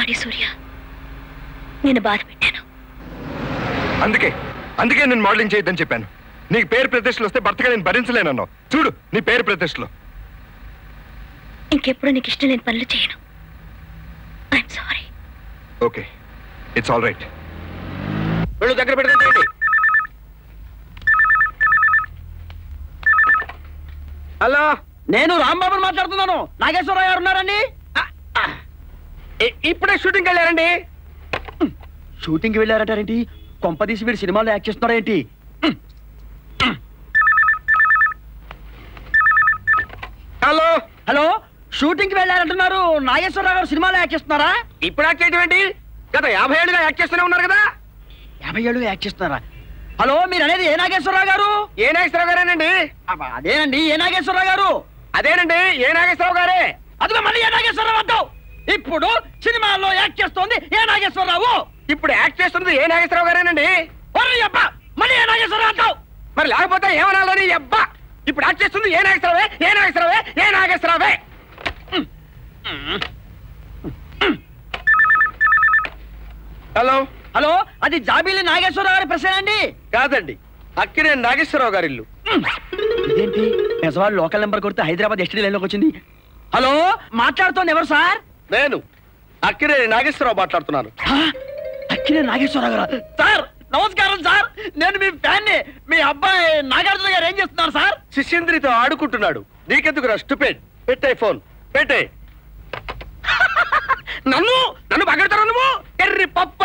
Sorry సూర్య, నేను బాధ పెట్టాను. అందుకే నేను మోడలింగ్ చేయొద్దని చెప్పాను. నీకు పేరు ప్రతిష్టలు వస్తే భర్తగా నేను భరించలేనన్నావు. చూడు నీ పేరు ప్రతిష్టలు. ఇంకెప్పుడు నీకు ఇష్టం లేని పనులు చేయను. I'm sorry. Okay, it's all right. వెళ్ళు, దగ్గర పెట్టుకోండి. హలో, నేను రాంబాబుని మాట్లాడుతున్నాను. నాగేశ్వరరావు గారు ఉన్నారండి? ఇప్పుడే షూటింగ్కి వెళ్ళారండి. షూటింగ్కి వెళ్ళారంటారేంటి? కొంపదీసి వీడు సినిమాలో యాక్ట్ చేస్తున్నారేంటి? హలో హలో, షూటింగ్కి వెళ్ళారంటున్నారు. నాగేశ్వరరావు గారు సినిమాలో యాక్ట్ చేస్తున్నారా? ఇప్పుడు యాక్ట్ చేయడం ఏంటి? గత 50 ఏళ్ళుగా యాక్ట్ చేస్తూనే ఉన్నారు కదా. 50 ఏళ్ళు యాక్ట్ చేస్తున్నారా? హలో, మీరు అనేది ఏ నాగేశ్వరరావు గారు? ఏ నాగేశ్వరరావు గారేనండి? అదేనండి, ఏ నాగేశ్వరరావు గారు? అదేనండి, ఏ నాగేశ్వరరావు గారే. అదిగో మళ్ళీ ఏ నాగేశ్వరరావు అంటావు. ఇప్పుడు సినిమాల్లో యాక్ట్ చేస్తోంది ఏ నాగేశ్వరరావు. ఇప్పుడు యాక్ట్ చేస్తున్నది ఏ నాగేశ్వరరావు గారేనండి. అబ్బా, మళ్ళీ ఏ నాగేశ్వరరావు అంటావు. మరి లేకపోతే ఏమనాలని అబ్బా. ఇప్పుడు యాక్ట్ చేస్తుంది ఏ నాగేశ్వరరావే, ఏ నాగేశ్వరరావే, ఏ నాగేశ్వరరావే. హలో హలో, అది జాబీలి నాగేశ్వరరావు గారి ప్రశ్న అండి? కాదండి, అక్కినే నాగేశ్వరరావు గారి ఇల్లు. ఇదేంటి, నిజవాళ్ళు లోకల్ నెంబర్ కొడితే హైదరాబాద్ ఎస్టీ లైన్లోకి వచ్చింది. హలో, మాట్లాడుతోంది ఎవరు సార్? నేను అక్కినే నాగేశ్వరరావు మాట్లాడుతున్నాను. అక్కినే నాగేశ్వరరావు గారు? సార్ నమస్కారం సార్, నేను మీ ఫ్యాన్ని. మీ అబ్బాయి నాగార్జున గారు ఏం చేస్తున్నారు సార్? శిష్యంద్రితో ఆడుకుంటున్నాడు. నీకెందుకు స్టూపిడ్? పెట్టే ఫోన్ పెట్టే. నన్ను పగడతారు నువ్వు ఎర్రి పప్ప.